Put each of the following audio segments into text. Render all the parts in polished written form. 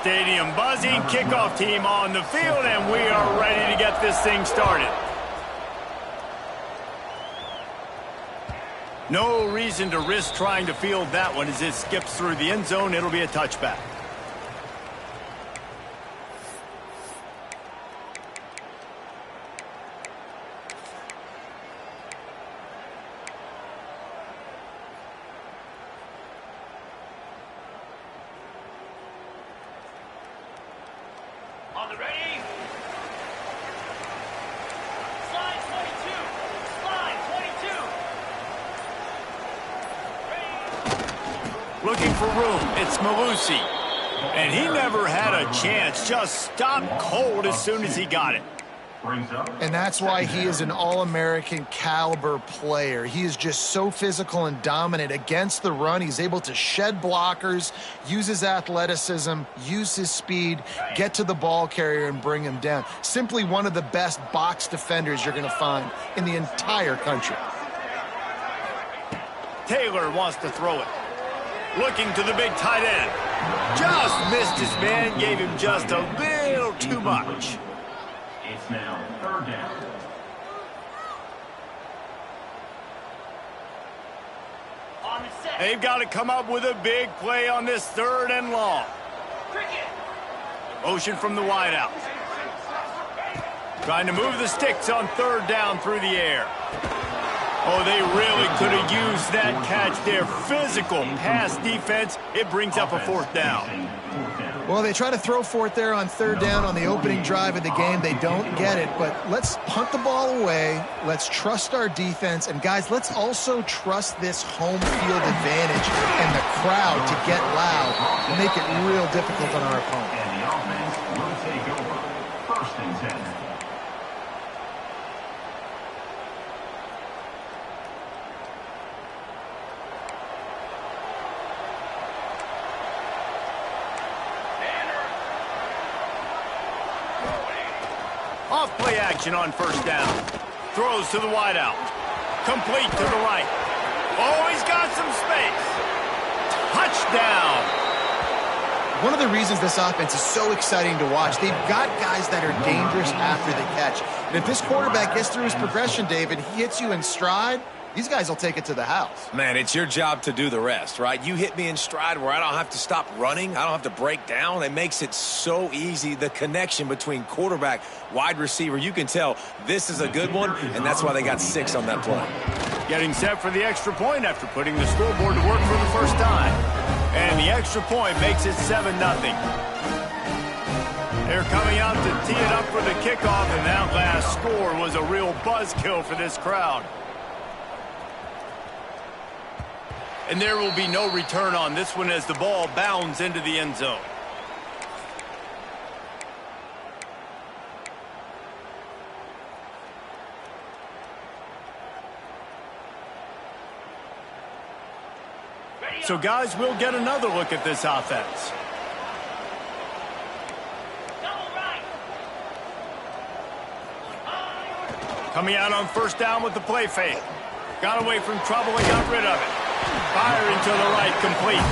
Stadium buzzing, kickoff team on the field, and we are ready to get this thing started. No reason to risk trying to field that one as it skips through the end zone. It'll be a touchback. On the ready. Slide 22. Slide 22. Ready. Looking for room. It's Malusi. And he never had a chance. Just stopped cold as soon as he got it. And that's why he is an All-American caliber player. He is just so physical and dominant against the run. He's able to shed blockers, use his athleticism, use his speed, get to the ball carrier and bring him down. Simply one of the best box defenders you're going to find in the entire country. Taylor wants to throw it. Looking to the big tight end. Just missed his man, gave him just a little too much. It's now 3rd down. On the set. They've got to come up with a big play on this 3rd and long. Cricket. Motion from the wideout. Trying to move the sticks on 3rd down through the air. Oh, they really could have used that catch there. Physical pass defense. It brings up a 4th down. Well, they try to throw for it there on 3rd down on the opening drive of the game. They don't get it, but let's punt the ball away. Let's trust our defense. And, guys, let's also trust this home field advantage and the crowd to get loud and make it real difficult on our opponent. And the offense will take over. 1st and 10. Off-play action on 1st down. Throws to the wideout. Complete to the right. Oh, he's got some space. Touchdown. One of the reasons this offense is so exciting to watch, they've got guys that are dangerous after the catch. And if this quarterback gets through his progression, David, he hits you in stride, these guys will take it to the house. Man, it's your job to do the rest, right? You hit me in stride where I don't have to stop running. I don't have to break down. It makes it so easy. The connection between quarterback, wide receiver, you can tell this is a good one, and that's why they got 6 on that play. Getting set for the extra point after putting the scoreboard to work for the first time. And the extra point makes it 7-0. They're coming out to tee it up for the kickoff, and that last score was a real buzzkill for this crowd. And there will be no return on this one as the ball bounds into the end zone. So, guys, we'll get another look at this offense. Coming out on 1st down with the play fake. Got away from trouble and got rid of it. Firing to the right, complete.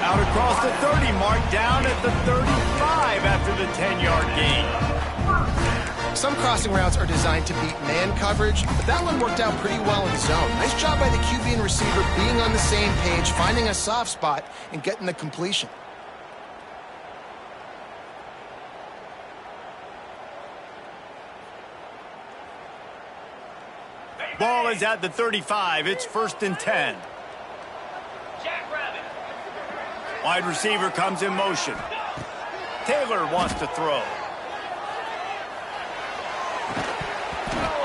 Out across the 30 mark, down at the 35 after the 10-yard gain. Some crossing routes are designed to beat man coverage, but that one worked out pretty well in zone. Nice job by the QB and receiver being on the same page, finding a soft spot, and getting the completion. Ball is at the 35. It's 1st and 10. Wide receiver comes in motion. Taylor wants to throw.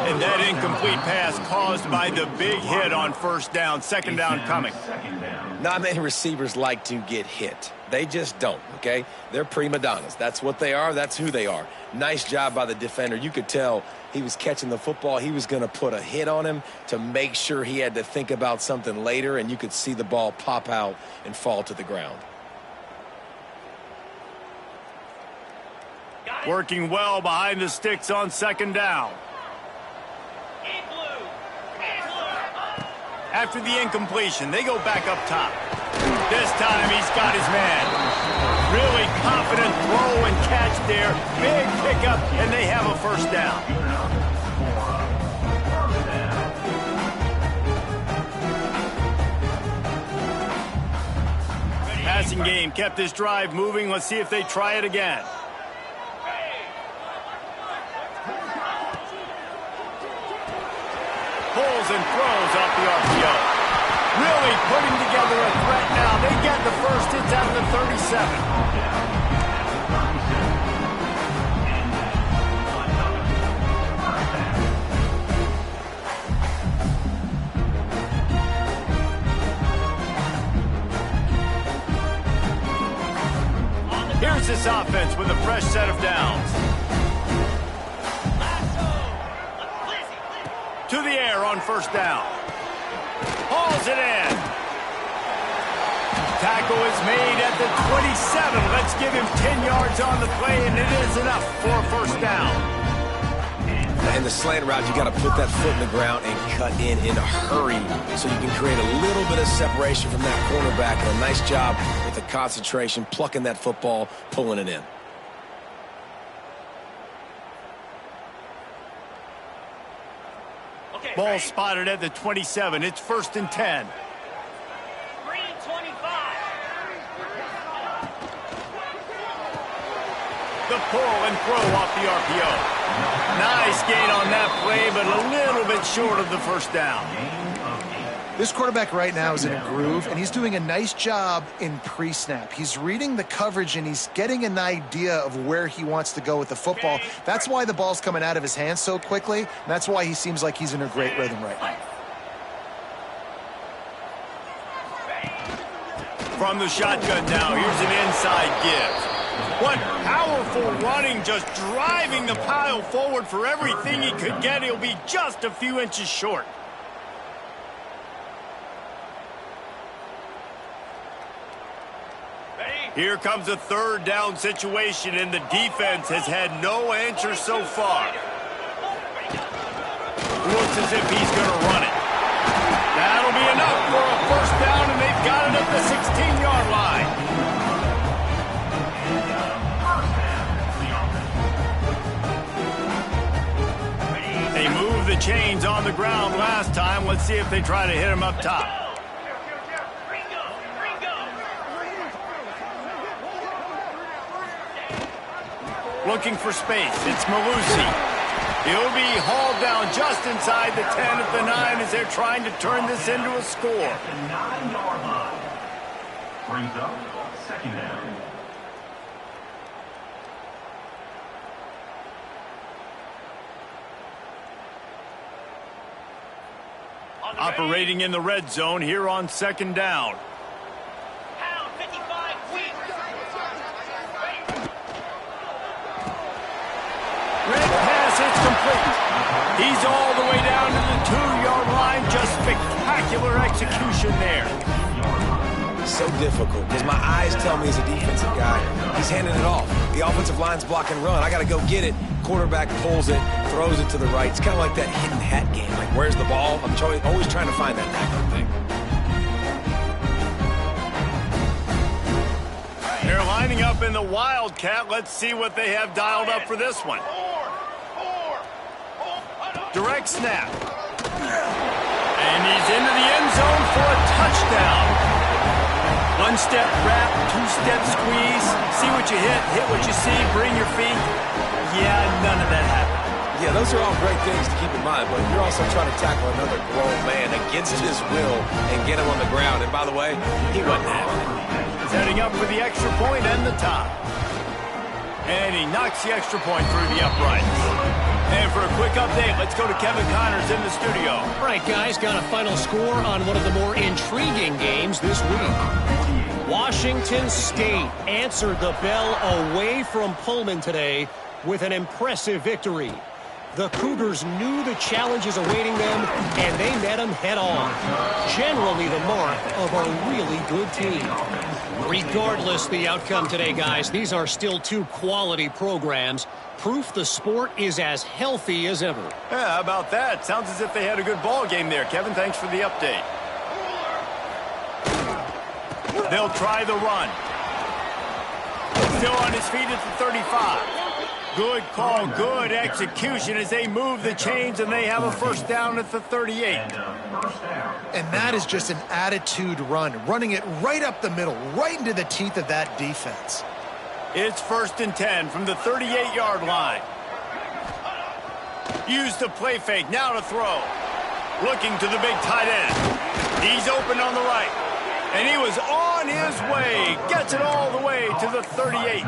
And that incomplete pass caused by the big hit on 1st down. 2nd down coming. Not many receivers like to get hit. They just don't, okay? They're prima donnas. That's what they are. That's who they are. Nice job by the defender. You could tell he was catching the football. He was going to put a hit on him to make sure he had to think about something later, and you could see the ball pop out and fall to the ground. Working well behind the sticks on 2nd down. After the incompletion, they go back up top. This time he's got his man. Really confident confident throw and catch there. Big pickup, and they have a first down. Passing game kept this drive moving. Let's see if they try it again. Pulls and throws off the RPO. Really putting together a threat now. They get the first. It's out of the 37. Here's this offense with a fresh set of downs. To the air on first down. Hauls it in. Tackle is made at the 27. Let's give him 10 yards on the play, and it is enough for a first down. In the slant route, you got to put that foot in the ground and cut in a hurry so you can create a little bit of separation from that cornerback. And a nice job with the concentration, plucking that football, pulling it in. Ball spotted at the 27. It's 1st and 10. 3:25. The pull and throw off the RPO. Nice gain on that play, but a little bit short of the first down. This quarterback right now is in a groove, and he's doing a nice job in pre-snap. He's reading the coverage, and he's getting an idea of where he wants to go with the football. That's why the ball's coming out of his hands so quickly, and that's why he seems like he's in a great rhythm right now. From the shotgun now, here's an inside give. What powerful running, just driving the pile forward for everything he could get. He'll be just a few inches short. Here comes a 3rd down situation, and the defense has had no answer so far. Looks as if he's going to run it. That'll be enough for a first down, and they've got it at the 16-yard line. They moved the chains on the ground last time. Let's see if they try to hit him up top. Looking for space. It's Malusi. He'll be hauled down just inside the 10 at the 9 as they're trying to turn this into a score. The 9-yard line. Brings up 2nd down. Operating in the red zone here on 2nd down. Pound 55 weak. Red pass, it's complete. He's all the way down to the 2-yard line. Just spectacular execution there. So difficult because my eyes tell me as a defensive guy, he's handing it off. The offensive line's block and run. I got to go get it. Quarterback pulls it, throws it to the right. It's kind of like that hidden hat game. Like, where's the ball? I'm always trying to find that kind of thing. They're lining up in the Wildcat. Let's see what they have dialed up for this one. Direct snap. And he's into the end zone for a touchdown. 1-step wrap, 2-step squeeze. See what you hit what you see, bring your feet. Yeah, none of that happened. Yeah, those are all great things to keep in mind, but you're also trying to tackle another grown man against his will and get him on the ground. And by the way, he wasn't having it. He's heading up for the extra point and the tie. And he knocks the extra point through the uprights. And for a quick update, let's go to Kevin Connors in the studio. All right, guys, got a final score on one of the more intriguing games this week. Washington State answered the bell away from Pullman today with an impressive victory. The Cougars knew the challenges awaiting them, and they met them head-on. Generally the mark of a really good team. Regardless the outcome today, guys, these are still 2 quality programs. Proof the sport is as healthy as ever. Yeah, how about that? Sounds as if they had a good ball game there. Kevin, thanks for the update. They'll try the run. Still on his feet at the 35. Good call, good execution as they move the chains, and they have a first down at the 38. And that is just an attitude run, running it right up the middle, right into the teeth of that defense. It's 1st and 10 from the 38-yard line. Use the play fake, now to throw. Looking to the big tight end. He's open on the right. And he was on his way. Gets it all the way to the 38.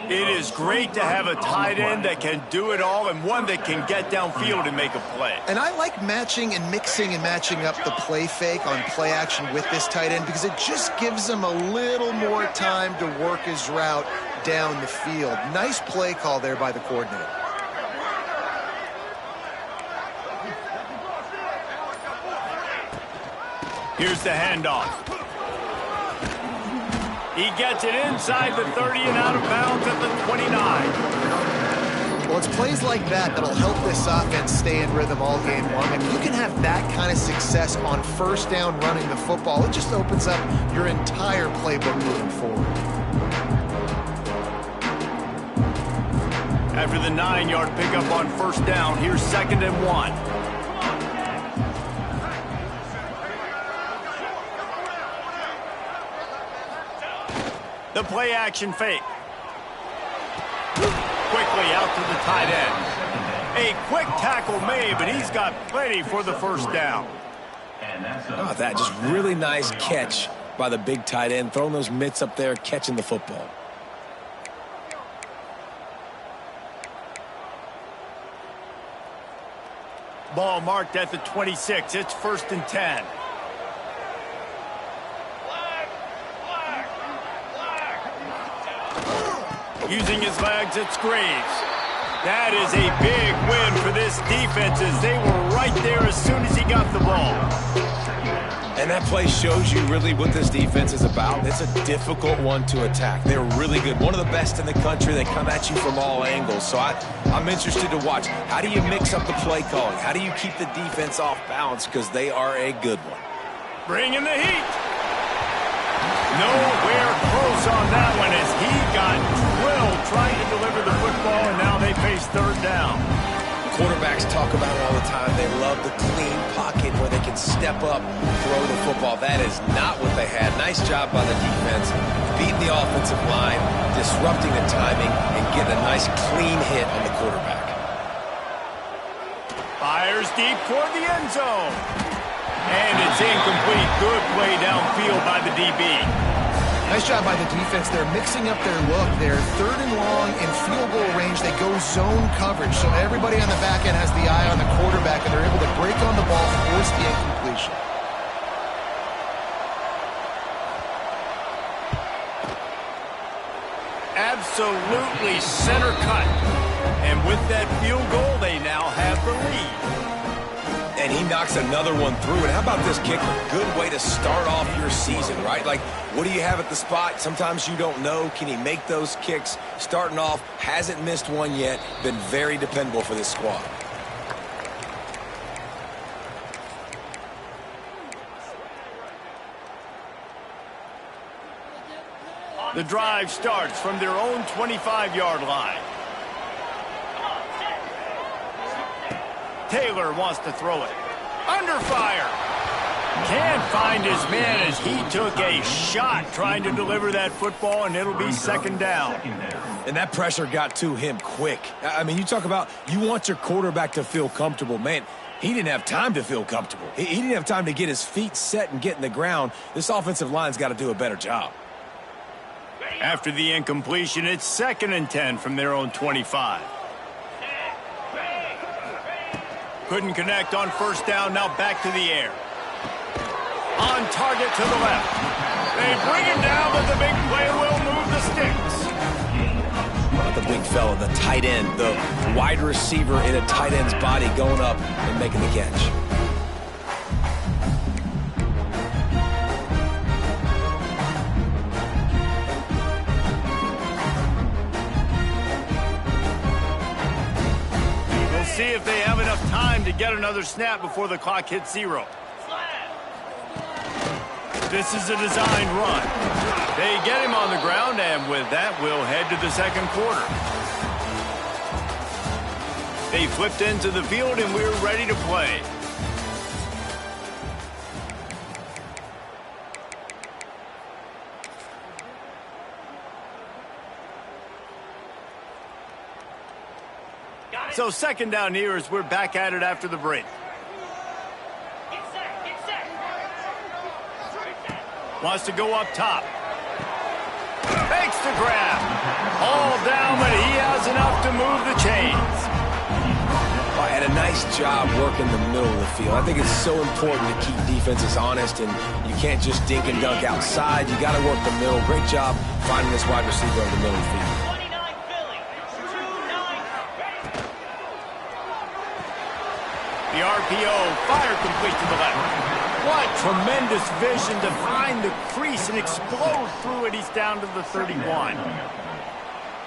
It is great to have a tight end that can do it all and one that can get downfield and make a play. And I like matching and mixing and matching up the play fake on play action with this tight end because it just gives him a little more time to work his route down the field. Nice play call there by the coordinator. Here's the handoff. He gets it inside the 30 and out of bounds at the 29. Well, it's plays like that that'll help this offense stay in rhythm all game long. If you can have that kind of success on first down running the football, it just opens up your entire playbook moving forward. After the 9-yard pickup on first down, here's 2nd and 1. The play action fake. Quickly out to the tight end. A quick tackle made, but he's got plenty for the first down. Oh, that just really nice catch by the big tight end, throwing those mitts up there, catching the football. Ball marked at the 26. It's 1st and 10. Using his legs, it's Graves. That is a big win for this defense as they were right there as soon as he got the ball. And that play shows you really what this defense is about. It's a difficult one to attack. They're really good. One of the best in the country. They come at you from all angles. So I'm interested to watch. How do you mix up the play calling? How do you keep the defense off balance? Because they are a good one. Bringing the heat. Nowhere close on that one as he got drilled trying to deliver the football, and now they face 3rd down. Quarterbacks talk about it all the time. They love the clean pocket where they can step up, throw the football. That is not what they had. Nice job by the defense, beating the offensive line, disrupting the timing, and getting a nice clean hit on the quarterback. Fires deep toward the end zone. And it's incomplete. Good play downfield by the DB. Nice job by the defense. They're mixing up their look. They're 3rd and long in field goal range. They go zone coverage. So everybody on the back end has the eye on the quarterback, and they're able to break on the ball, force the incompletion. Absolutely center cut. And with that field goal, they now have the lead. And he knocks another one through. And how about this kicker? Good way to start off your season, right? Like, what do you have at the spot? Sometimes you don't know. Can he make those kicks? Starting off, hasn't missed one yet. Been very dependable for this squad. The drive starts from their own 25-yard line. Taylor wants to throw it. Under fire. Can't find his man as he took a shot trying to deliver that football, and it'll be 2nd down. And that pressure got to him quick. I mean, you talk about you want your quarterback to feel comfortable. Man, he didn't have time to feel comfortable. He didn't have time to get his feet set and get in the ground. This offensive line's got to do a better job. After the incompletion, it's 2nd and 10 from their own 25. Couldn't connect on first down, now back to the air. On target to the left. They bring him down, but the big play will move the sticks. About the big fella, the tight end, the wide receiver in a tight end's body going up and making the catch. See if they have enough time to get another snap before the clock hits 0. This is a designed run. They get him on the ground, and with that, we'll head to the second quarter. They flipped into the field, and we're ready to play. So second down here as we're back at it after the break. Get set, get set. Wants to go up top. Fakes the grab. All down, but he has enough to move the chains. And a nice job working the middle of the field. I think it's so important to keep defenses honest, and you can't just dink and dunk outside. You got to work the middle. Great job finding this wide receiver over the middle of the field. 29 Philly, 2-9, ready. The RPO, fire complete to the left. What tremendous vision to find the crease and explode through it. He's down to the 31.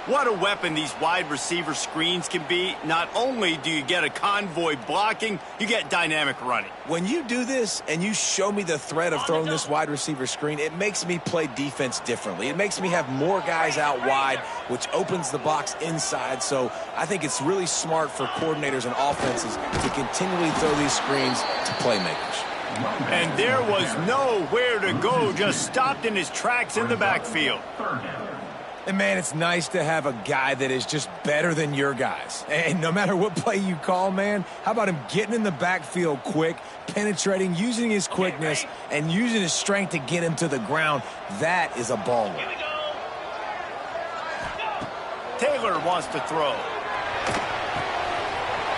What a weapon these wide receiver screens can be. Not only do you get a convoy blocking, you get dynamic running. When you do this and you show me the threat of throwing this wide receiver screen, it makes me play defense differently. It makes me have more guys out wide, which opens the box inside. So I think it's really smart for coordinators and offenses to continually throw these screens to playmakers. And there was nowhere to go, just stopped in his tracks in the backfield. And, man, it's nice to have a guy that is just better than your guys. And no matter what play you call, man, how about him getting in the backfield quick, penetrating, using his quickness, and using his strength to get him to the ground. That is a baller. Here we go. Taylor wants to throw.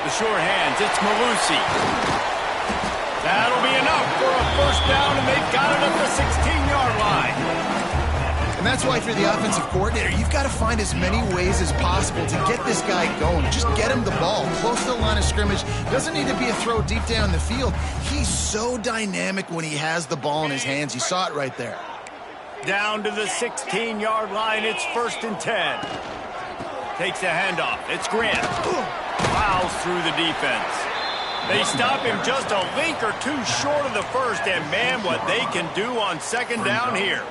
The sure hands, it's Malusi. That'll be enough for a first down, and they've got it at the 16-yard line. And that's why if you're the offensive coordinator, you've got to find as many ways as possible to get this guy going. Just get him the ball close to the line of scrimmage. Doesn't need to be a throw deep down the field. He's so dynamic when he has the ball in his hands. You saw it right there. Down to the 16-yard line. It's 1st and 10. Takes the handoff. It's Grant. Plows through the defense. They stop him just a link or two short of the first, and man, what they can do on second down here.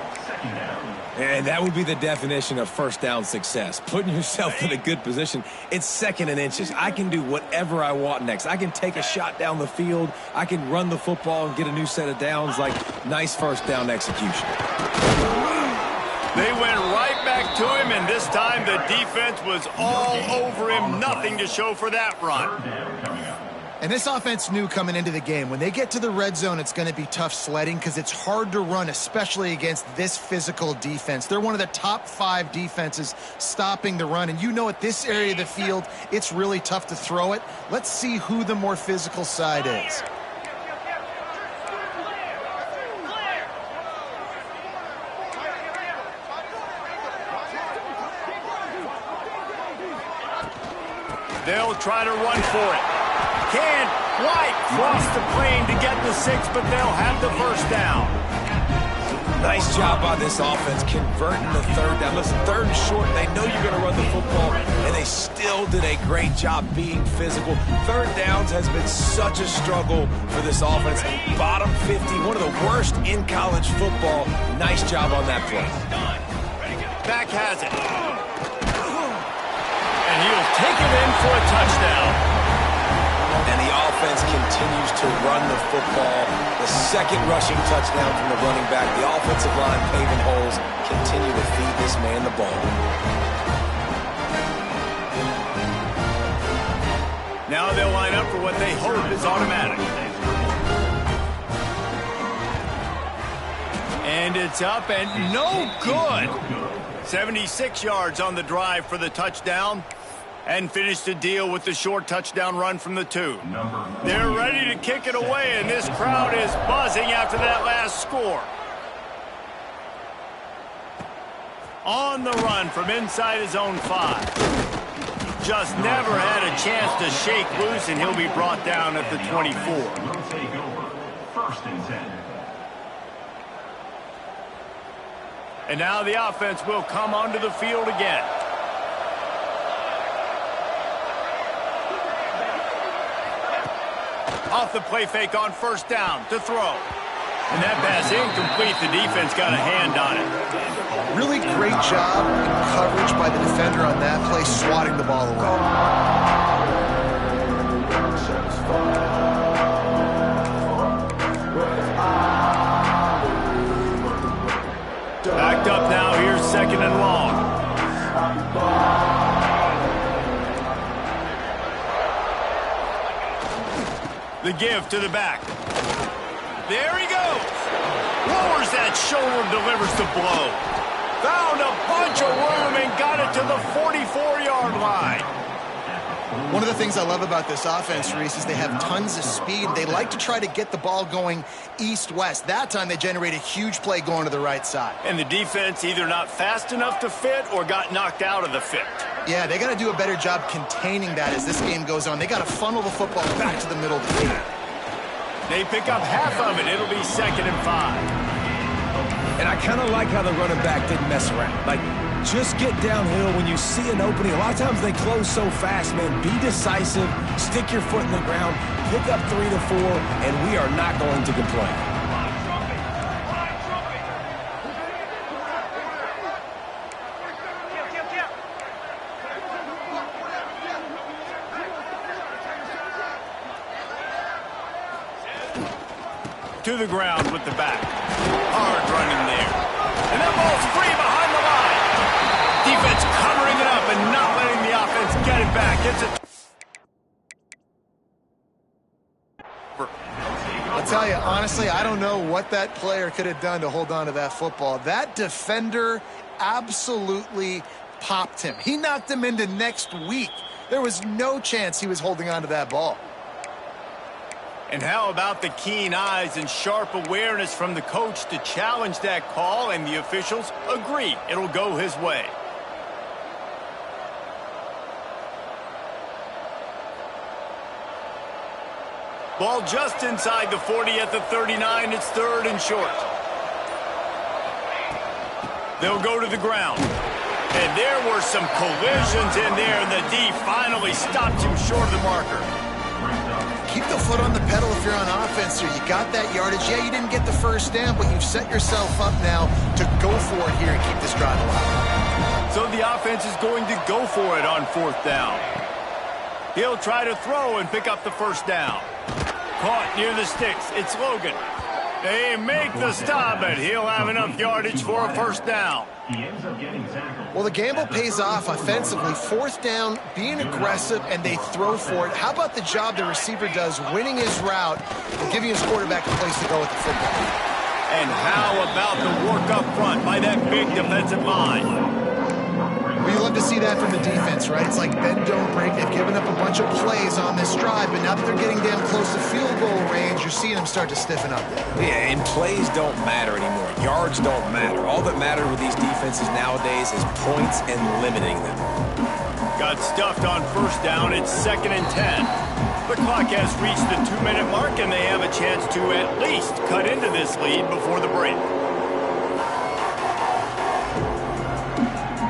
And that would be the definition of first down success, putting yourself in a good position. It's 2nd and inches. I can do whatever I want next. I can take a shot down the field. I can run the football and get a new set of downs. Like, nice first down execution. They went right back to him, and this time the defense was all over him. Nothing to show for that run. And this offense knew coming into the game, when they get to the red zone, it's going to be tough sledding because it's hard to run, especially against this physical defense. They're one of the top 5 defenses stopping the run. And you know at this area of the field, it's really tough to throw it. Let's see who the more physical side is. They'll try to run for it. Can't quite cross the plane to get the 6, but they'll have the first down. Nice job by this offense converting the 3rd down. Listen, 3rd and short, they know you're going to run the football, and they still did a great job being physical. 3rd downs has been such a struggle for this offense. Bottom 50, one of the worst in college football. Nice job on that play. Back has it. And he'll take it in for a touchdown. And the offense continues to run the football. The 2nd rushing touchdown from the running back. The offensive line paving holes. Continue to feed this man the ball. Now they'll line up for what they hope is automatic. And it's up and no good. 76 yards on the drive for the touchdown. And finish the deal with the short touchdown run from the 2. They're ready to kick it away, and this crowd is buzzing after that last score. On the run from inside his own 5. Just never had a chance to shake loose, and he'll be brought down at the 24. Take over. 1st and 10. And now the offense will come onto the field again. Off the play fake on 1st down to throw. And that pass incomplete. The defense got a hand on it. Really great job in coverage by the defender on that play, swatting the ball away. Backed up now. Here's second and long. The give to the back. There he goes. Lowers that shoulder, delivers the blow. Found a bunch of room and got it to the 44-yard line. One of the things I love about this offense, Reese, is they have tons of speed. They like to try to get the ball going east-west. That time they generate a huge play going to the right side. And the defense either not fast enough to fit or got knocked out of the fit. Yeah, they got to do a better job containing that as this game goes on. They got to funnel the football back to the middle of the field. They pick up half of it. It'll be 2nd and 5. And I kind of like how the running back didn't mess around. Like, just get downhill when you see an opening. A lot of times they close so fast, man. Be decisive, stick your foot in the ground, pick up 3 to 4, and we are not going to complain. To the ground with the back. Hard running there. And that ball's free behind the line. Defense covering it up and not letting the offense get it back. It's a... I'll tell you, honestly, I don't know what that player could have done to hold on to that football. That defender absolutely popped him. He knocked him into next week. There was no chance he was holding on to that ball. And how about the keen eyes and sharp awareness from the coach to challenge that call, and the officials agree it'll go his way. Ball just inside the 40 at the 39. It's 3rd and short. They'll go to the ground. And there were some collisions in there, and the D finally stopped him short of the marker. Keep the foot on the pedal if you're on offense here. You got that yardage. Yeah, you didn't get the first down, but you've set yourself up now to go for it here and keep this drive alive. So the offense is going to go for it on 4th down. He'll try to throw and pick up the first down. Caught near the sticks. It's Logan. They make the stop, but he'll have enough yardage for a first down. Well, the gamble pays off offensively. 4th down, being aggressive, and they throw for it. How about the job the receiver does, winning his route and giving his quarterback a place to go with the football? And how about the work up front by that big defensive line? Well, you love to see that from the defense, right? It's like bend, don't break. They've given up a bunch of plays on this drive, but now that they're getting damn close to field goal range, you're seeing them start to stiffen up there. Yeah, and plays don't matter anymore. Yards don't matter. All that matters with these defenses nowadays is points and limiting them. Got stuffed on 1st down. It's 2nd and 10. The clock has reached the 2-minute mark, and they have a chance to at least cut into this lead before the break.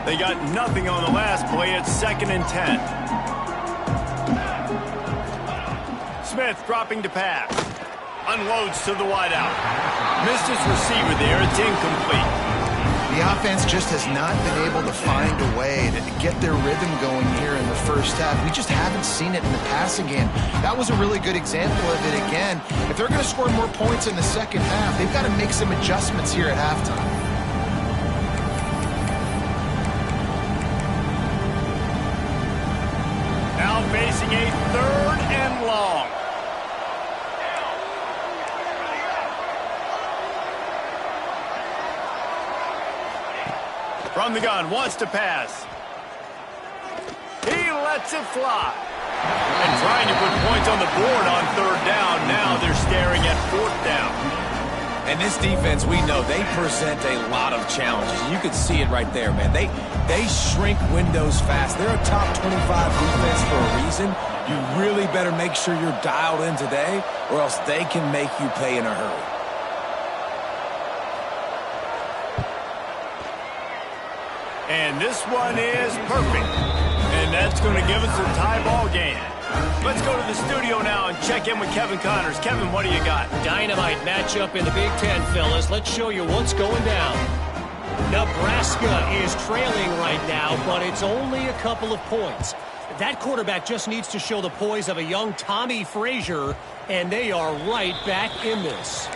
They got nothing on the last play. It's 2nd and 10. Smith dropping to pass. Unloads to the wideout. Missed his receiver there. It's incomplete. The offense just has not been able to find a way to get their rhythm going here in the first half. We just haven't seen it in the passing game. That was a really good example of it again. If they're going to score more points in the second half, they've got to make some adjustments here at halftime. Now facing a 3rd and long. From the gun, wants to pass. He lets it fly. And trying to put points on the board on 3rd down. Now they're staring at 4th down. And this defense, we know, they present a lot of challenges. You can see it right there, man. They shrink windows fast. They're a top 25 defense for a reason. You really better make sure you're dialed in today, or else they can make you pay in a hurry. And this one is perfect. And And that's going to give us a tie ball game. Let's go to the studio now and check in with Kevin Connors. Kevin, what do you got? Dynamite matchup in the Big Ten, fellas. Let's show you what's going down. Nebraska is trailing right now, but it's only a couple of points. That quarterback just needs to show the poise of a young Tommy Frazier, and they are right back in this.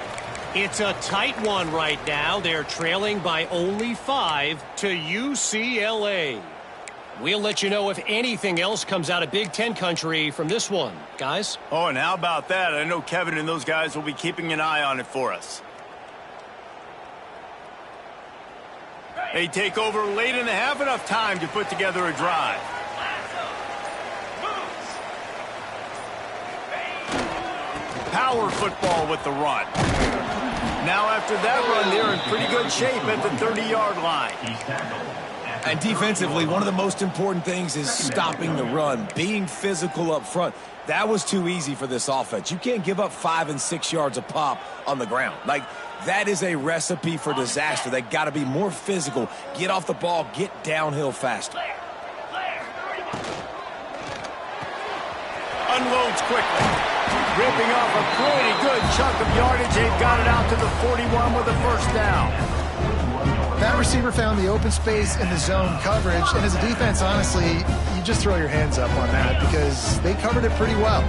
It's a tight one right now. They're trailing by only 5 to UCLA. We'll let you know if anything else comes out of Big Ten country from this one, guys. Oh, and how about that? I know Kevin and those guys will be keeping an eye on it for us. They take over late and have enough time to put together a drive. Power football with the run. Now after that run, they're in pretty good shape at the 30-yard line. And defensively, one of the most important things is stopping the run, being physical up front. That was too easy for this offense. You can't give up 5 and 6 yards a pop on the ground. Like, that is a recipe for disaster. They got to be more physical, get off the ball, get downhill faster. Unloads quickly. Ripping off a pretty good chunk of yardage. They've got it out to the 41 with a first down. That receiver found the open space in the zone coverage, and as a defense, honestly, you just throw your hands up on that because they covered it pretty well.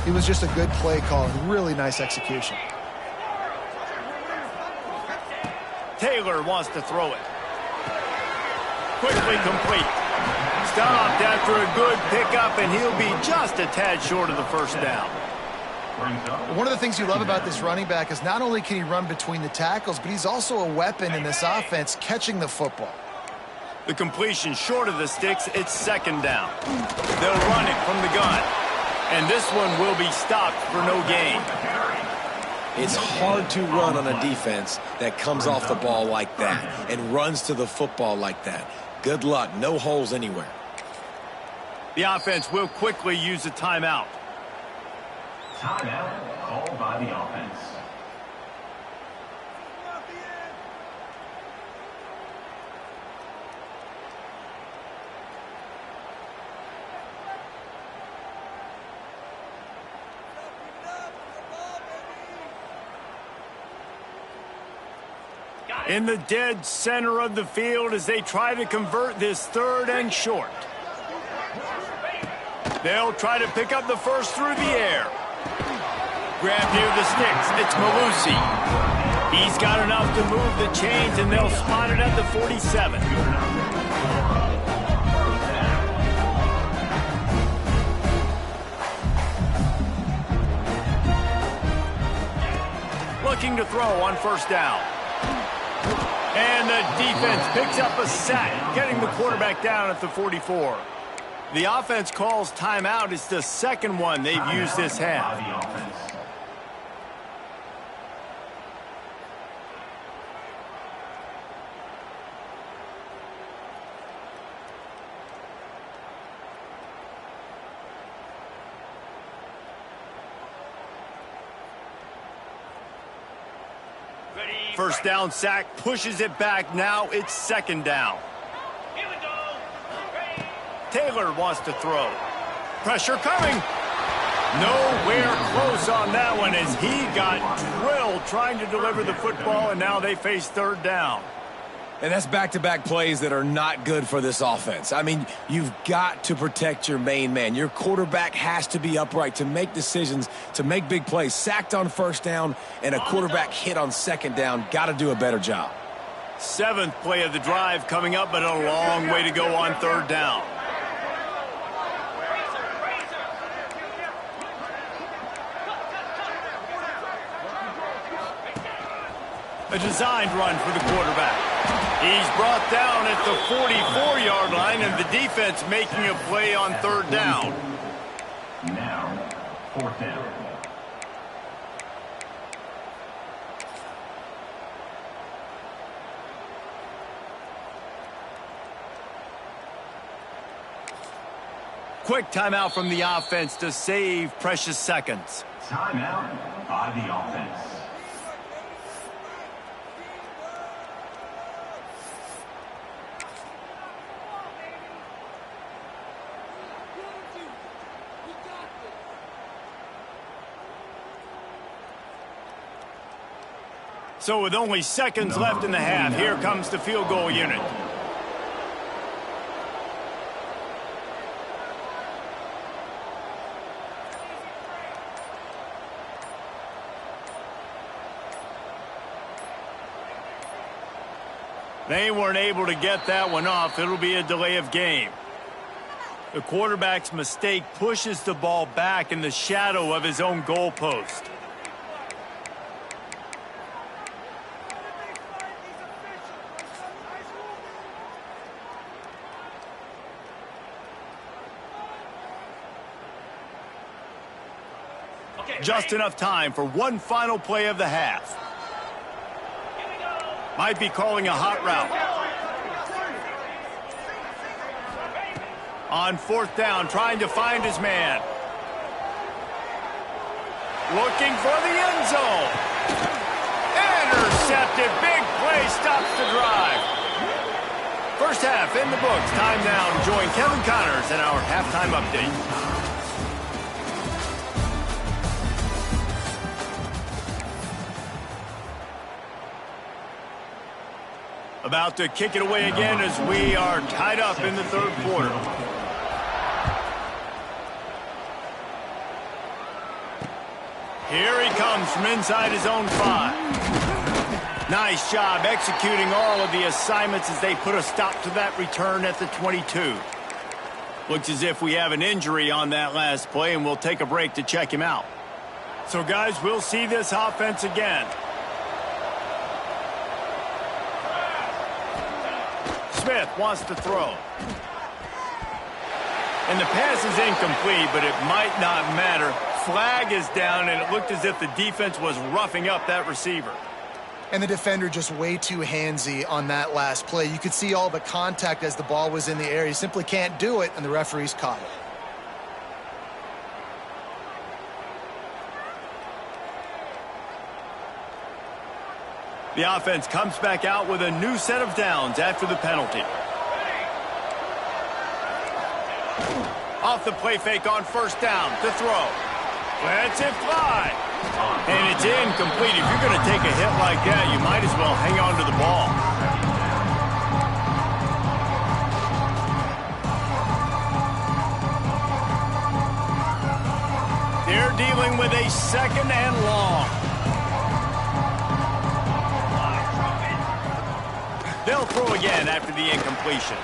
It was just a good play call and really nice execution. Taylor wants to throw it. Quickly complete. Stopped after a good pickup, and he'll be just a tad short of the first down. One of the things you love about this running back is not only can he run between the tackles, but he's also a weapon in this offense catching the football. The completion short of the sticks, it's second down. They'll run it from the gun. And this one will be stopped for no gain. It's hard to run on a defense that comes off the ball like that and runs to the football like that. Good luck. No holes anywhere. The offense will quickly use a timeout. Timeout called by the offense. In the dead center of the field as they try to convert this third and short. They'll try to pick up the first through the air. Grab near the sticks. It's Malusi. He's got enough to move the chains, and they'll spot it at the 47. Looking to throw on first down. And the defense picks up a sack, getting the quarterback down at the 44. The offense calls timeout. It's the second one they've used this half. First down sack, pushes it back. Now it's second down. Here we go. Ready. Taylor wants to throw. Pressure coming. Nowhere close on that one as he got drilled trying to deliver the football, and now they face third down. And that's back-to-back plays that are not good for this offense. I mean, you've got to protect your main man. Your quarterback has to be upright to make decisions, to make big plays. Sacked on first down and a quarterback hit on second down. Got to do a better job. Seventh play of the drive coming up, but a long way to go on third down. A designed run for the quarterback. He's brought down at the 44-yard line, and the defense making a play on third down. Now, fourth down. Quick timeout from the offense to save precious seconds. Timeout by the offense. So with only seconds left in the half, here comes the field goal unit. They weren't able to get that one off. It'll be a delay of game. The quarterback's mistake pushes the ball back in the shadow of his own goalpost. Just enough time for one final play of the half. Might be calling a hot route. On fourth down, trying to find his man. Looking for the end zone. Intercepted. Big play stops the drive. First half in the books. Time now to join Kevin Connors in our halftime update. About to kick it away again as we are tied up in the third quarter. Here he comes from inside his own 5. Nice job executing all of the assignments as they put a stop to that return at the 22. Looks as if we have an injury on that last play, and we'll take a break to check him out. So, guys, we'll see this offense again. Smith wants to throw. And the pass is incomplete, but it might not matter. Flag is down, and it looked as if the defense was roughing up that receiver. And the defender just way too handsy on that last play. You could see all the contact as the ball was in the air. He simply can't do it, and the referees caught it. The offense comes back out with a new set of downs after the penalty. Off the play fake on first down to throw. Lets it fly. And it's incomplete. If you're going to take a hit like that, you might as well hang on to the ball. They're dealing with a second and long. They'll throw again after the incompletion.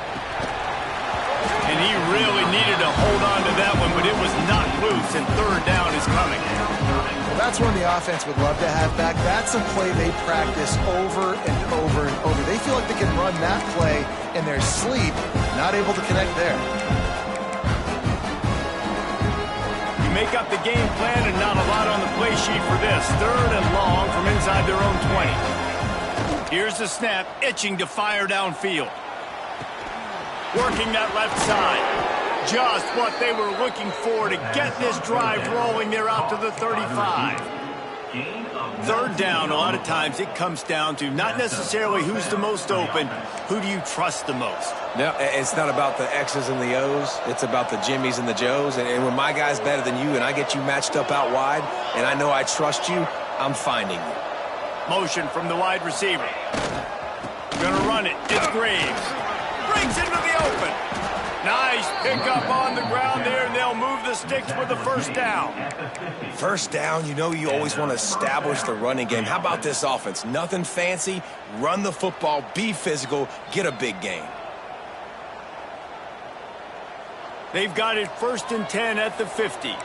And he really needed to hold on to that one, but it was not loose, and third down is coming. Well, that's one the offense would love to have back. That's a play they practice over and over and over. They feel like they can run that play in their sleep, not able to connect there. You make up the game plan and not a lot on the play sheet for this. Third and long from inside their own 20. Here's the snap, itching to fire downfield. Working that left side. Just what they were looking for to get this drive rolling there out to the 35. Third down, a lot of times it comes down to not necessarily who's the most open, who do you trust the most? No, it's not about the X's and the O's. It's about the Jimmies and the Joes. And when my guy's better than you and I get you matched up out wide and I know I trust you, I'm finding you. Motion from the wide receiver. Gonna run it. It's Graves. Breaks into the open. Nice pickup on the ground there, and they'll move the sticks with the first down. First down, you know you always want to establish the running game. How about this offense? Nothing fancy. Run the football, be physical, get a big gain. They've got it 1st and 10 at the 50.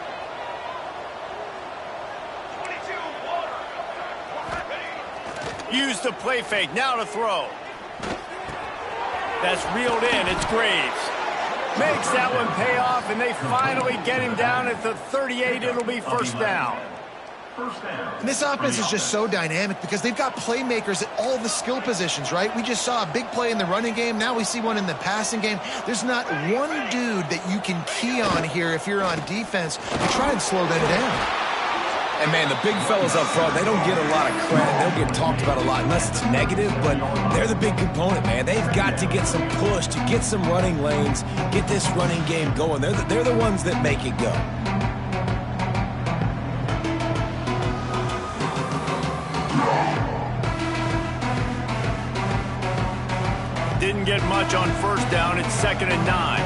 Use the play fake, now to throw. That's reeled in, it's Graves. Makes that one pay off, and they finally get him down at the 38. It'll be first down. And this offense is just so dynamic because they've got playmakers at all the skill positions, right? We just saw a big play in the running game. Now we see one in the passing game. There's not one dude that you can key on here if you're on defense to try and slow them down. And, man, the big fellas up front, they don't get a lot of credit. They don't get talked about a lot unless it's negative, but they're the big component, man. They've got to get some push, to get some running lanes, get this running game going. They're the ones that make it go. Didn't get much on first down. It's 2nd and 9.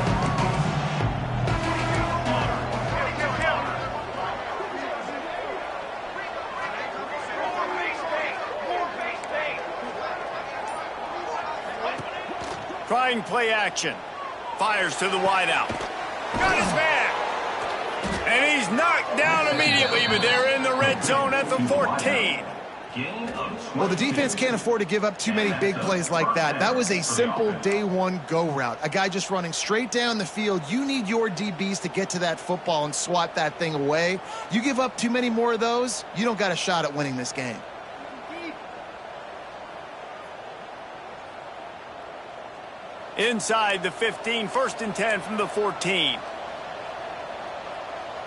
Trying play action. Fires to the wideout. Got his man. And he's knocked down immediately, but they're in the red zone at the 14. Well, the defense can't afford to give up too many big plays like that. That was a simple day one go route. A guy just running straight down the field. You need your DBs to get to that football and swat that thing away. You give up too many more of those, you don't got a shot at winning this game. Inside the 15, 1st and 10 from the 14.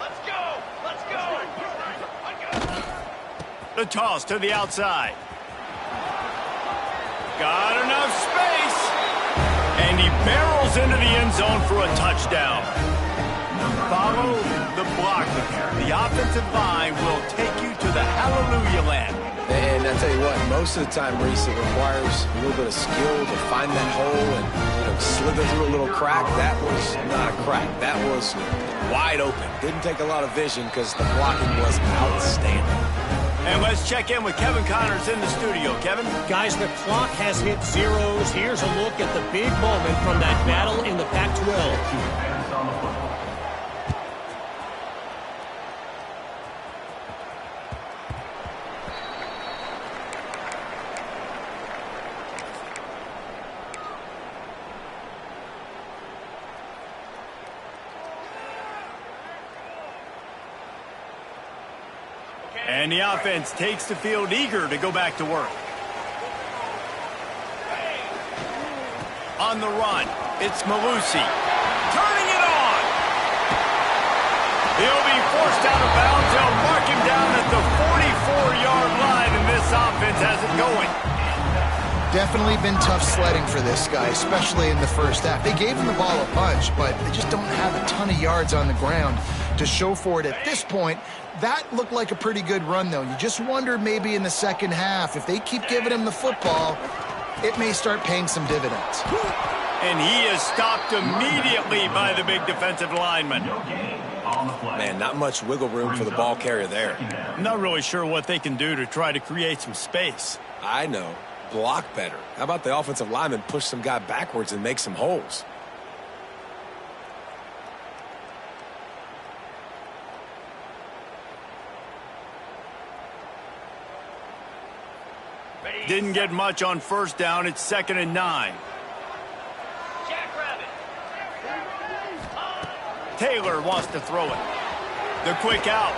Let's go! Let's go! The toss to the outside. Got enough space. And he barrels into the end zone for a touchdown. Follow the block. The offensive line will take you to the hallelujah land. And I tell you what, most of the time, Reese, it requires a little bit of skill to find that hole and slither through a little crack. That was not a crack. That was wide open. Didn't take a lot of vision because the blocking was outstanding. And let's check in with Kevin Connors in the studio. Kevin? Guys, the clock has hit zeros. Here's a look at the big moment from that battle in the Pac-12. And the offense takes the field eager to go back to work. On the run, it's Malusi. Turning it on. He'll be forced out of bounds. They'll mark him down at the 44-yard line, and this offense has it going. Definitely been tough sledding for this guy, especially in the first half. They gave him the ball a bunch, but they just don't have a ton of yards on the ground to show for it at this point. That looked like a pretty good run, though. You just wonder maybe in the second half, if they keep giving him the football, it may start paying some dividends. And he is stopped immediately by the big defensive lineman. Man, not much wiggle room for the ball carrier there. I'm not really sure what they can do to try to create some space. I know. Block better. How about the offensive lineman push some guy backwards and make some holes? Didn't get much on first down. It's 2nd and 9. Jackrabbit. Taylor wants to throw it. The quick out.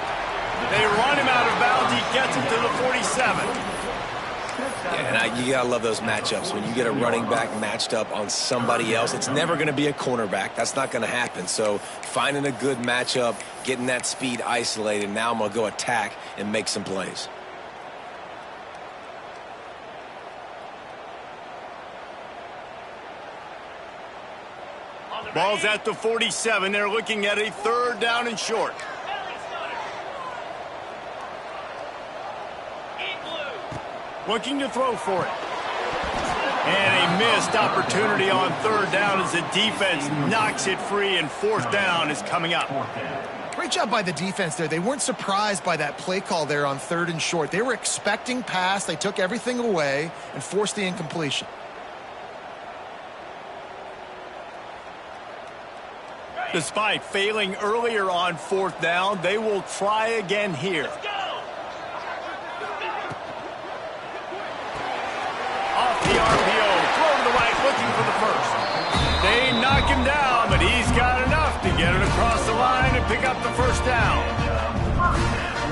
They run him out of bounds. He gets him to the 47. Yeah, and you got to love those matchups. When you get a running back matched up on somebody else, it's never going to be a cornerback. That's not going to happen. So finding a good matchup, getting that speed isolated, now I'm going to go attack and make some plays. Ball's at the 47. They're looking at a 3rd down and short. Looking to throw for it. And a missed opportunity on 3rd down as the defense knocks it free, and 4th down is coming up. Great job by the defense there. They weren't surprised by that play call there on 3rd and short. They were expecting pass. They took everything away and forced the incompletion. Despite failing earlier on 4th down, they will try again here. Off the RPO, throw to the right, looking for the first. They knock him down, but he's got enough to get it across the line and pick up the 1st down.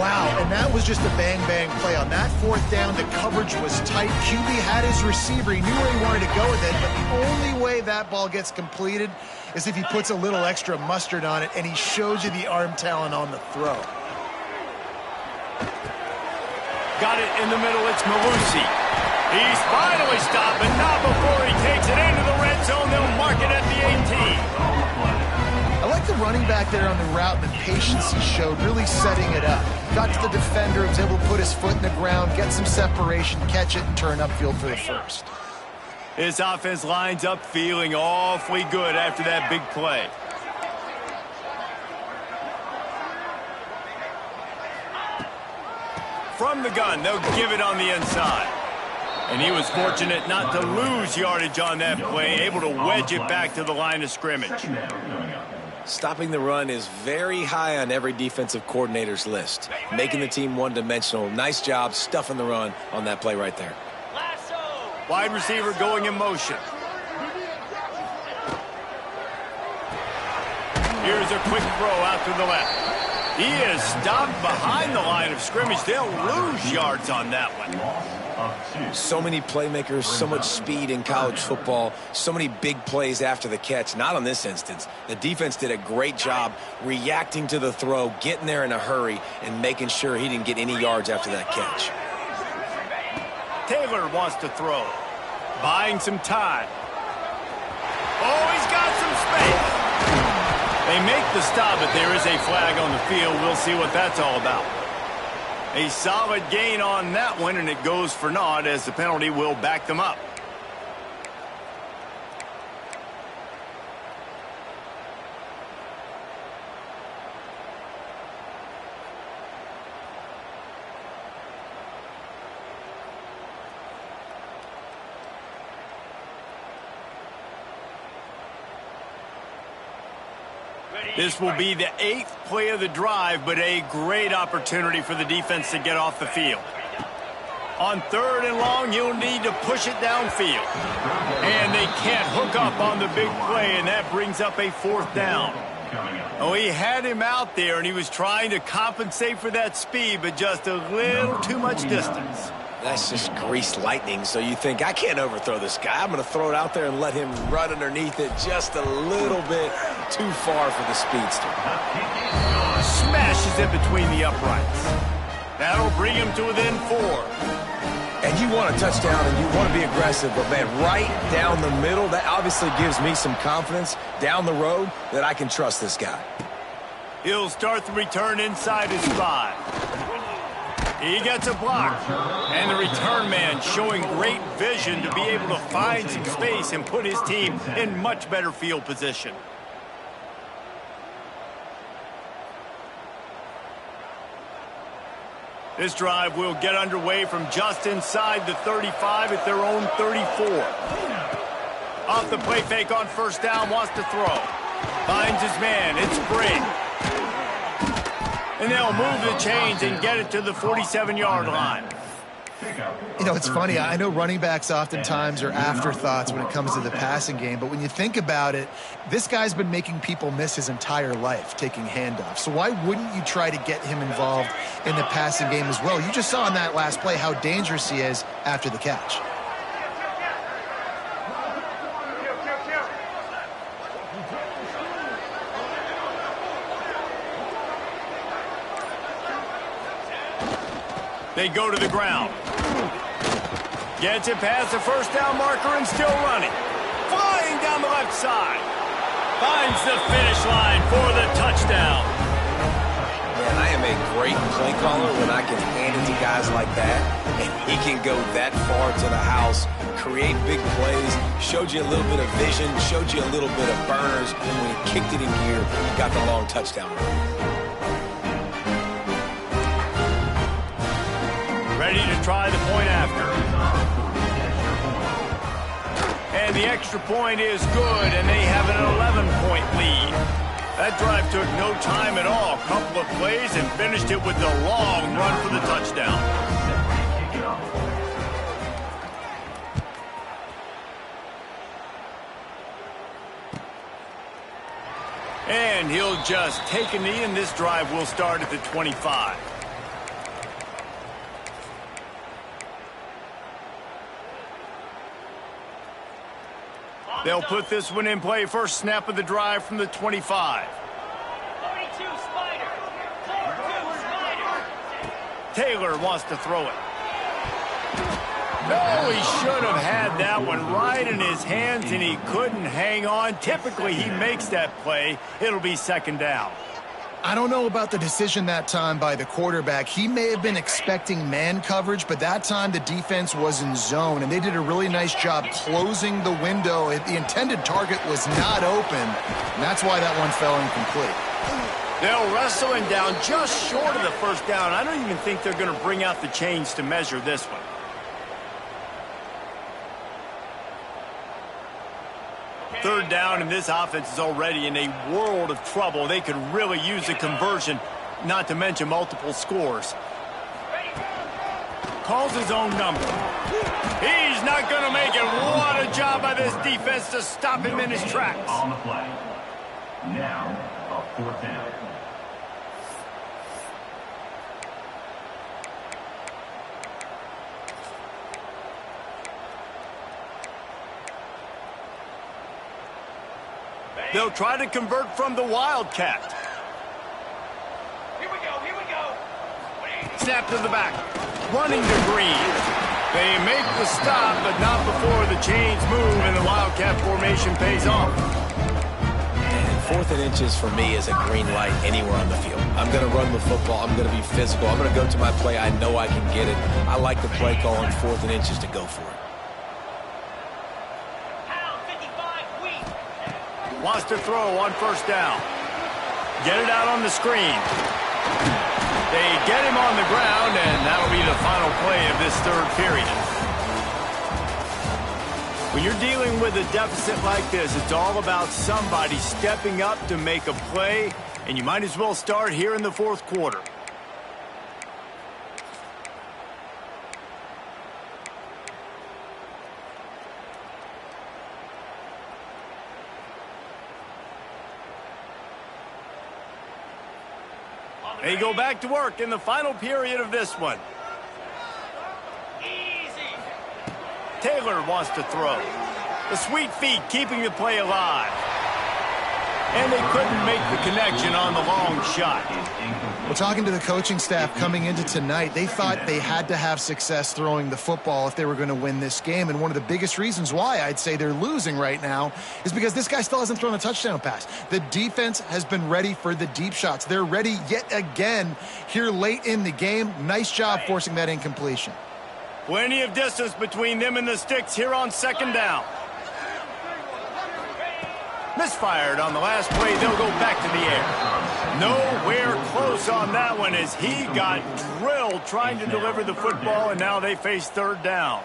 Wow, and that was just a bang-bang play. On that 4th down, the coverage was tight. QB had his receiver. He knew where he wanted to go with it, but the only way that ball gets completed is if he puts a little extra mustard on it, and he shows you the arm talent on the throw. Got it in the middle, it's Malusi. He's finally stopped, but not before he takes it into the red zone. They'll mark it at the 18. I like the running back there on the route and the patience he showed, really setting it up. Got to the defender, was able to put his foot in the ground, get some separation, catch it, and turn upfield for the first. His offense lines up feeling awfully good after that big play. From the gun, they'll give it on the inside. And he was fortunate not to lose yardage on that play, able to wedge it back to the line of scrimmage. Stopping the run is very high on every defensive coordinator's list. Making the team one-dimensional. Nice job stuffing the run on that play right there. Wide receiver going in motion. Here's a quick throw out to the left. He is stopped behind the line of scrimmage. They'll lose yards on that one. So many playmakers, so much speed in college football, so many big plays after the catch. Not on this instance. The defense did a great job reacting to the throw, getting there in a hurry, and making sure he didn't get any yards after that catch. Taylor wants to throw. Buying some time. Oh, he's got some space. They make the stop, but there is a flag on the field. We'll see what that's all about. A solid gain on that one, and it goes for naught as the penalty will back them up. This will be the 8th play of the drive, but a great opportunity for the defense to get off the field. On 3rd and long, you'll need to push it downfield. And they can't hook up on the big play, and that brings up a 4th down. Oh, he had him out there, and he was trying to compensate for that speed, but just a little too much distance. That's just greased lightning, so you think, I can't overthrow this guy. I'm going to throw it out there and let him run underneath it just a little bit too far for the speedster. Smashes it between the uprights. That'll bring him to within 4. And you want a touchdown and you want to be aggressive, but, man, right down the middle, that obviously gives me some confidence down the road that I can trust this guy. He'll start the return inside his 5. He gets a block, and the return man showing great vision to be able to find some space and put his team in much better field position. This drive will get underway from just inside the 35 at their own 34. Off the play fake on 1st down, wants to throw. Finds his man, it's Briggs. And they'll move the chains and get it to the 47-yard line. You know, it's funny. I know running backs oftentimes are afterthoughts when it comes to the passing game, but when you think about it, this guy's been making people miss his entire life taking handoffs. So why wouldn't you try to get him involved in the passing game as well? You just saw in that last play how dangerous he is after the catch. They go to the ground. Gets it past the 1st down marker and still running. Flying down the left side. Finds the finish line for the touchdown. Man, I am a great play caller when I can hand it to guys like that. And he can go that far to the house, create big plays, showed you a little bit of vision, showed you a little bit of burners. And when he kicked it in gear, he got the long touchdown run. Ready to try the point after. And the extra point is good, and they have an 11-point lead. That drive took no time at all. A couple of plays and finished it with the long run for the touchdown. And he'll just take a knee, and this drive will start at the 25. They'll put this one in play. First snap of the drive from the 25. 42 Spider. 42 Spider. Taylor wants to throw it. No, he should have had that one right in his hands, and he couldn't hang on. Typically, he makes that play. It'll be 2nd down. I don't know about the decision that time by the quarterback. He may have been expecting man coverage, but that time the defense was in zone, and they did a really nice job closing the window. The intended target was not open, and that's why that one fell incomplete. They'll wrestle him down just short of the first down. I don't even think they're going to bring out the chains to measure this one. Third down, and this offense is already in a world of trouble. They could really use a conversion, not to mention multiple scores. Calls his own number. He's not going to make it. What a job by this defense to stop him in his tracks. On the play. Now, a 4th down. They'll try to convert from the Wildcat. Here we go, here we go. Snap to the back. Running to Green. They make the stop, but not before the chains move and the Wildcat formation pays off. And 4th and inches for me is a green light anywhere on the field. I'm going to run the football. I'm going to be physical. I'm going to go to my play. I know I can get it. I like the play call on 4th and inches to go for it. Wants to throw on first down. Get it out on the screen. They get him on the ground, and that'll be the final play of this third period. When you're dealing with a deficit like this, it's all about somebody stepping up to make a play, and you might as well start here in the fourth quarter. They go back to work in the final period of this one. Easy. Taylor wants to throw. The sweet feet keeping the play alive. And they couldn't make the connection on the long shot. Well, talking to the coaching staff coming into tonight, they thought they had to have success throwing the football if they were going to win this game. And one of the biggest reasons why I'd say they're losing right now is because this guy still hasn't thrown a touchdown pass. The defense has been ready for the deep shots. They're ready yet again here late in the game. Nice job forcing that incompletion. Plenty of distance between them and the sticks here on second down. Misfired on the last play. They'll go back to the air. Nowhere close on that one as he got drilled trying to deliver the football, and now they face third down.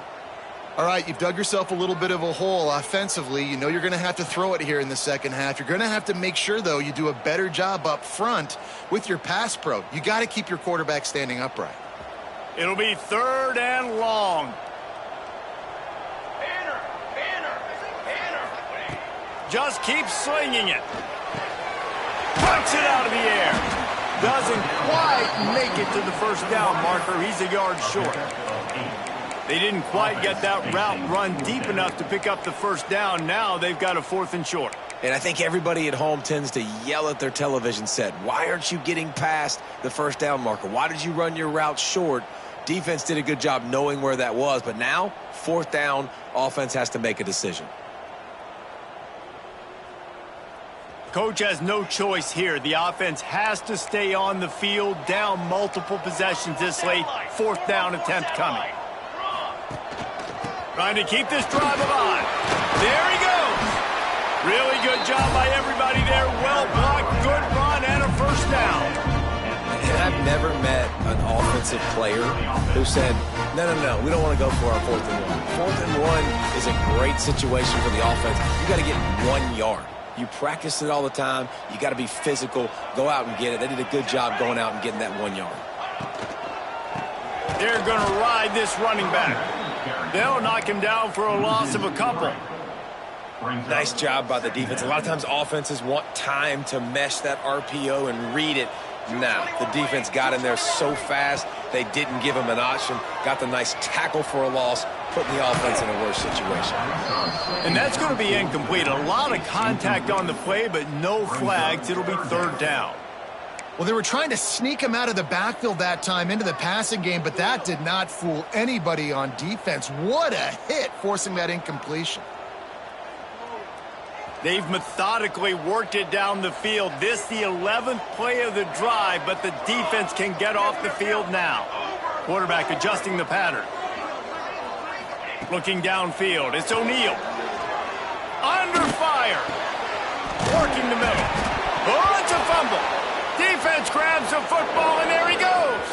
All right, you've dug yourself a little bit of a hole offensively. You know you're going to have to throw it here in the second half. You're going to have to make sure, though, you do a better job up front with your pass pro. You got to keep your quarterback standing upright. It'll be third and long. Just keeps slinging it. Punts it out of the air. Doesn't quite make it to the first down marker. He's a yard short. They didn't quite get that route run deep enough to pick up the first down. Now they've got a 4th and short. And I think everybody at home tends to yell at their television set. Why aren't you getting past the first down marker? Why did you run your route short? Defense did a good job knowing where that was. But now, 4th down, offense has to make a decision. Coach has no choice here. The offense has to stay on the field, down multiple possessions this late. 4th down attempt coming. Trying to keep this drive alive. There he goes. Really good job by everybody there. Well blocked, good run, and a first down. And I've never met an offensive player who said, no, we don't want to go for our 4th and 1. 4th and 1 is a great situation for the offense. You got to get 1 yard. You practice it all the time. You got to be physical. Go out and get it. They did a good job going out and getting that 1 yard. They're going to ride this running back. They'll knock him down for a loss of a couple. Nice job by the defense. A lot of times offenses want time to mesh that RPO and read it. Nah, the defense got in there so fast, they didn't give him an option. Got the nice tackle for a loss, putting the offense in a worse situation. And that's going to be incomplete. A lot of contact on the play, but no flags. It'll be third down. Well, they were trying to sneak him out of the backfield that time into the passing game, but that did not fool anybody on defense. What a hit, forcing that incompletion. They've methodically worked it down the field. This the 11th play of the drive, but the defense can get off the field now. Quarterback adjusting the pattern. Looking downfield, it's O'Neal. Under fire. Working the middle. Oh, it's a fumble. Defense grabs the football, and there he goes.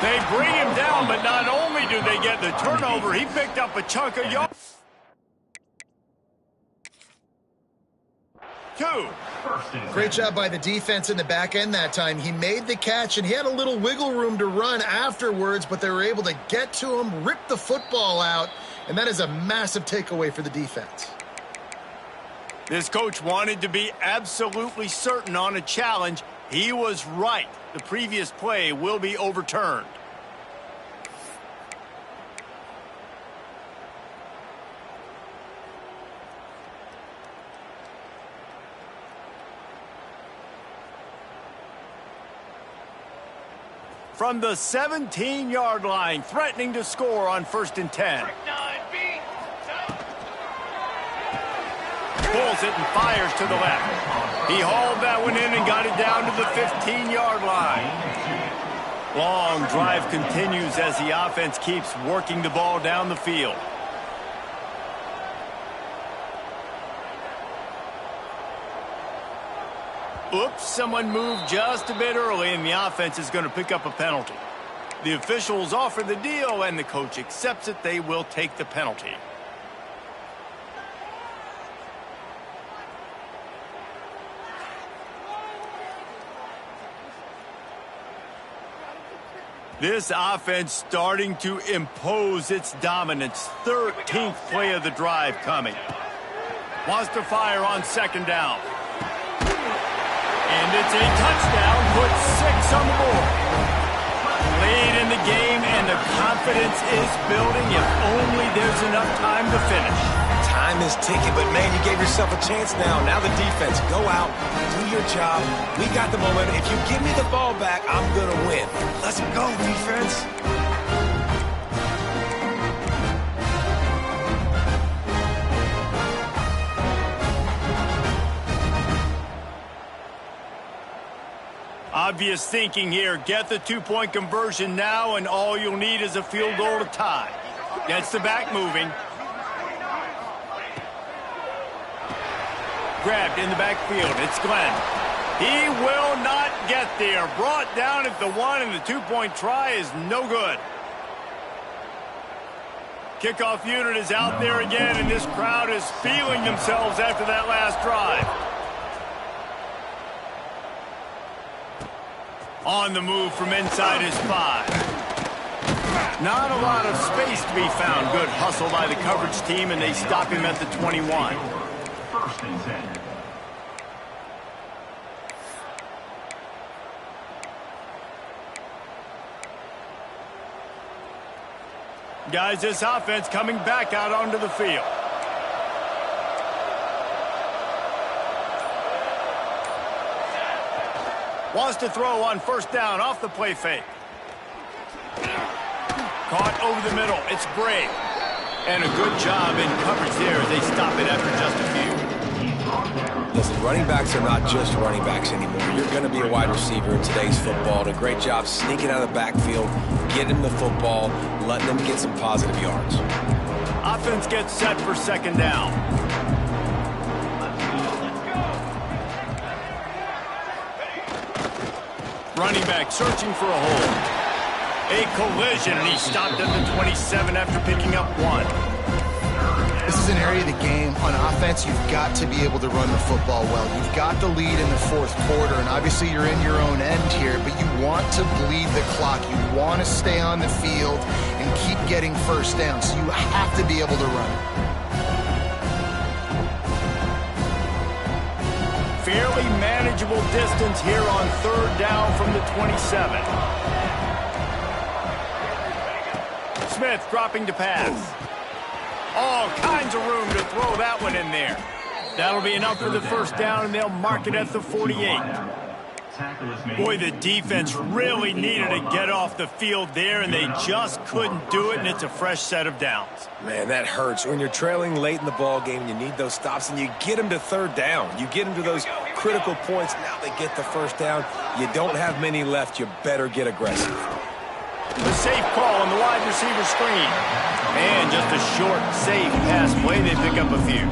They bring him down, but not only do they get the turnover, he picked up a chunk of yards. 2. Great job by the defense in the back end that time. He made the catch, and he had a little wiggle room to run afterwards, but they were able to get to him, rip the football out, and that is a massive takeaway for the defense. This coach wanted to be absolutely certain on a challenge. He was right. The previous play will be overturned. From the 17-yard line, threatening to score on 1st and 10. Pulls it and fires to the left. He hauled that one in and got it down to the 15-yard line. Long drive continues as the offense keeps working the ball down the field. Oops, someone moved just a bit early, and the offense is going to pick up a penalty. The officials offer the deal, and the coach accepts it. They will take the penalty. This offense starting to impose its dominance. 13th play of the drive coming. Wants to fire on 2nd down. And it's a touchdown, puts 6 on the board. Lead in the game, and the confidence is building if only there's enough time to finish. Time is ticking, but man, you gave yourself a chance now. Now the defense, go out, do your job. We got the momentum. If you give me the ball back, I'm going to win. Let's go, defense. Obvious thinking here. Get the 2-point conversion now, and all you'll need is a field goal to tie. Gets the back moving. Grabbed in the backfield. It's Glenn. He will not get there. Brought down at the 1, and the 2-point try is no good. Kickoff unit is out there again, and this crowd is feeling themselves after that last drive. On the move from inside his 5. Not a lot of space to be found. Good hustle by the coverage team, and they stop him at the 21. 1st and 10. Guys, this offense coming back out onto the field. Wants to throw on 1st down off the play fake. Caught over the middle. It's Bray. And a good job in coverage there as they stop it after just a few. Listen, running backs are not just running backs anymore. You're going to be a wide receiver in today's football. And a great job sneaking out of the backfield, getting the football, letting them get some positive yards. Offense gets set for 2nd down. Running back searching for a hole. A collision, and he stopped at the 27 after picking up 1. This is an area of the game. On offense, you've got to be able to run the football well. You've got the lead in the 4th quarter, and obviously you're in your own end here, but you want to bleed the clock. You want to stay on the field and keep getting 1st down, so you have to be able to run it. Fairly manageable distance here on 3rd down from the 27. Smith dropping to pass. All kinds of room to throw that one in there. That'll be enough for the 1st down, and they'll mark it at the 48. tackle is made. Boy, the defense really needed to get off the field there, and they just couldn't do it, and it's a fresh set of downs. Man, that hurts. When you're trailing late in the ball game, you need those stops, and you get them to third down. You get them to those critical points. Now they get the first down. You don't have many left. You better get aggressive. The safe call on the wide receiver screen. And just a short, safe pass play. They pick up a few.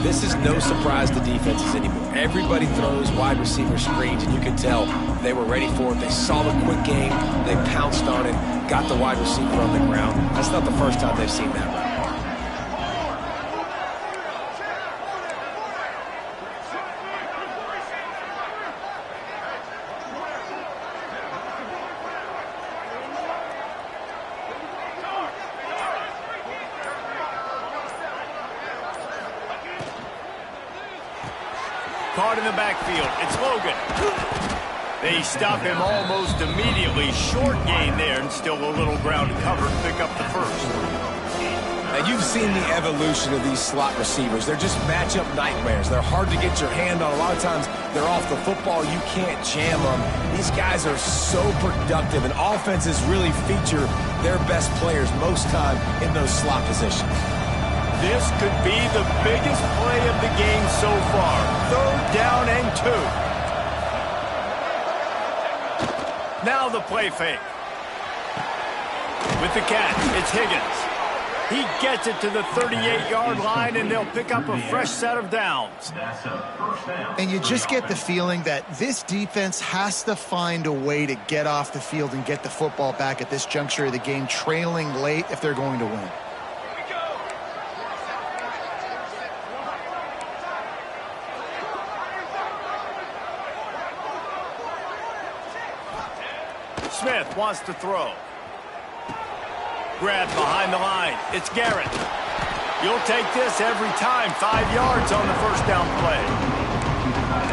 This is no surprise to defenses anymore. Everybody throws wide receiver screens, and you can tell they were ready for it. They saw the quick game. They pounced on it, got the wide receiver on the ground. That's not the first time they've seen that. Caught in the backfield. It's Logan. They stop him almost immediately. Short gain there, and still a little ground to cover to pick up the first. And you've seen the evolution of these slot receivers. They're just matchup nightmares. They're hard to get your hand on. A lot of times they're off the football. You can't jam them. These guys are so productive, and offenses really feature their best players most time in those slot positions. This could be the biggest play of the game so far. Third down and 2. Now the play fake. With the catch, it's Higgins. He gets it to the 38-yard line, and they'll pick up a fresh set of downs. And you just get the feeling that this defense has to find a way to get off the field and get the football back at this juncture of the game, trailing late if they're going to win. Smith wants to throw. Grabbed behind the line. It's Garrett. You'll take this every time. 5 yards on the first down play.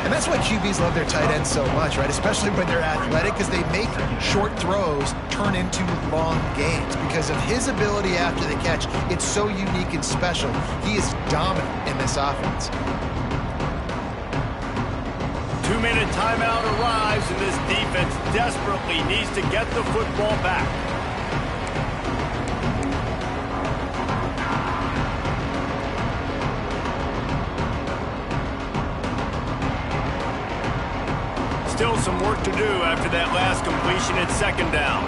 And that's why QBs love their tight ends so much, right? Especially when they're athletic, because they make short throws turn into long gains. Because of his ability after the catch, it's so unique and special. He is dominant in this offense. 2-minute timeout arrives, and this defense desperately needs to get the football back. Still some work to do after that last completion at second down.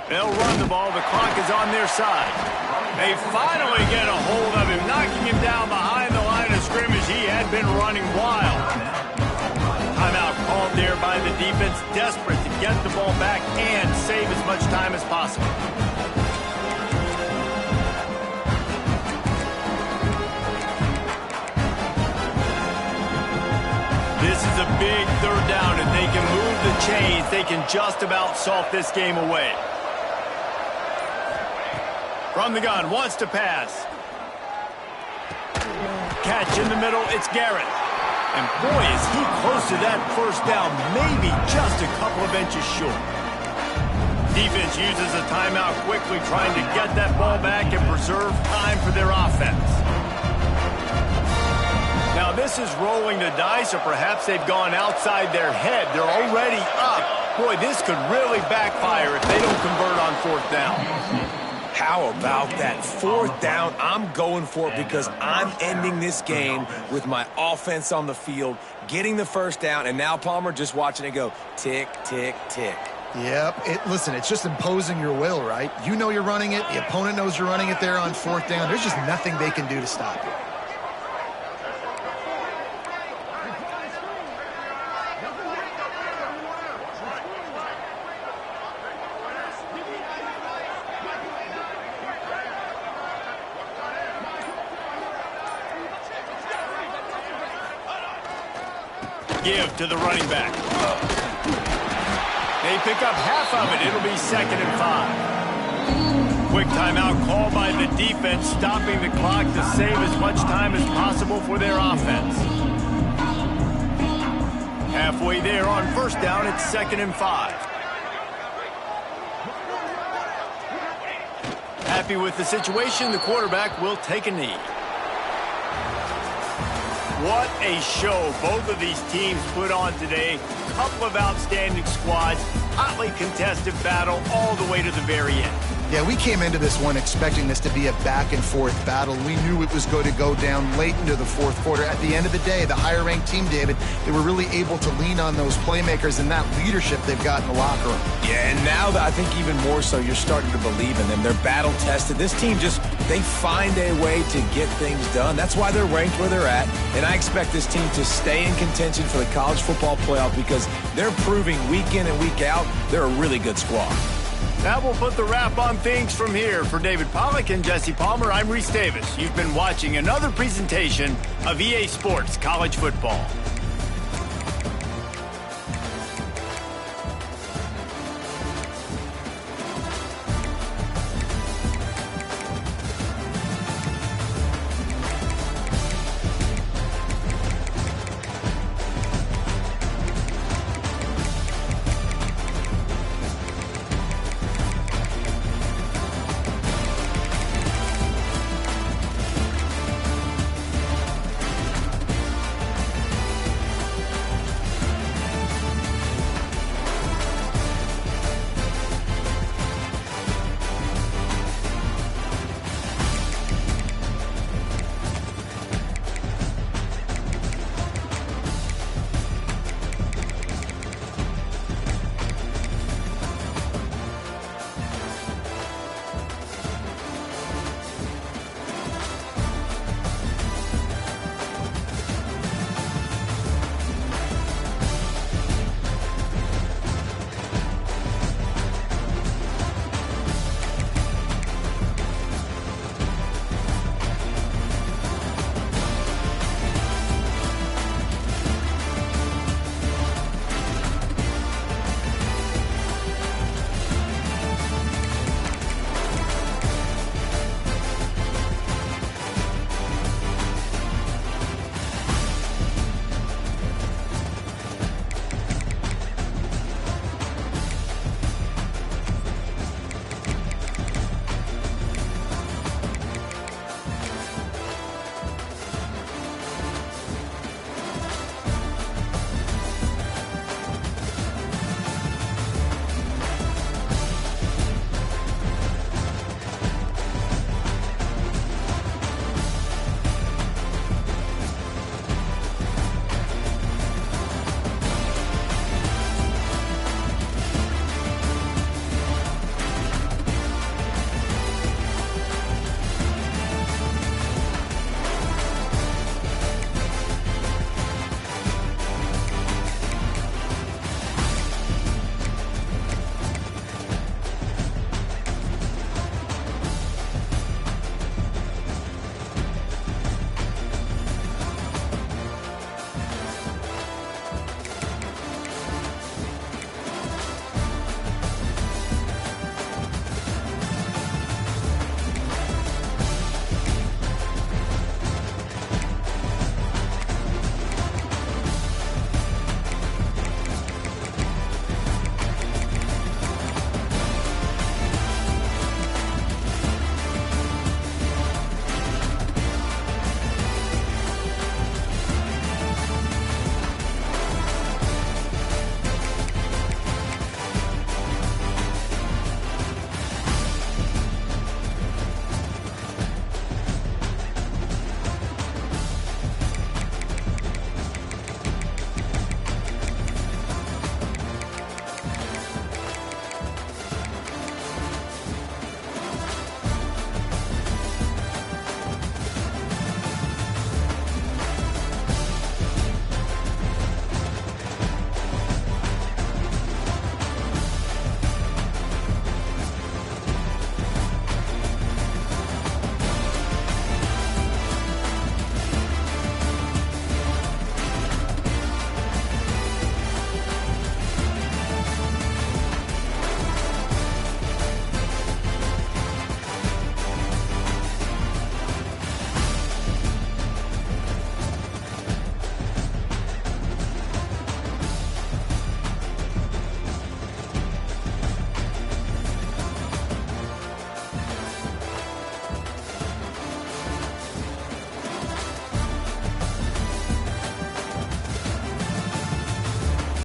They'll run the ball. The clock is on their side. They finally get a hold of him, knocking him down behind the line of scrimmage. He had been running wild. Timeout called there by the defense, desperate to get the ball back and save as much time as possible. This is a big third down. If they can move the chains, they can just about salt this game away. From the gun, wants to pass. Catch in the middle, it's Garrett. And boy, is he close to that first down, maybe just a couple of inches short. Defense uses a timeout quickly, trying to get that ball back and preserve time for their offense. Now this is rolling the dice, or perhaps they've gone outside their head. They're already up. Boy, this could really backfire if they don't convert on fourth down. How about that fourth down? I'm going for it because I'm ending this game with my offense on the field, getting the first down, and now Palmer just watching it go tick, tick, tick. Yep. Listen, it's just imposing your will, right? You know you're running it. The opponent knows you're running it there on fourth down. There's just nothing they can do to stop it. Give to the running back. They pick up half of it. It'll be 2nd and 5. Quick timeout called by the defense, stopping the clock to save as much time as possible for their offense. Halfway there on first down, it's 2nd and 5. Happy with the situation, the quarterback will take a knee. What a show both of these teams put on today. Couple of outstanding squads, hotly contested battle all the way to the very end. Yeah, we came into this one expecting this to be a back-and-forth battle. We knew it was going to go down late into the fourth quarter. At the end of the day, the higher-ranked team, David, they were really able to lean on those playmakers and that leadership they've got in the locker room. Yeah, and now I think even more so, you're starting to believe in them. They're battle-tested. This team they find a way to get things done. That's why they're ranked where they're at. And I expect this team to stay in contention for the college football playoff because they're proving week in and week out they're a really good squad. That will put the wrap on things from here. For David Pollack and Jesse Palmer, I'm Reese Davis. You've been watching another presentation of EA Sports College Football.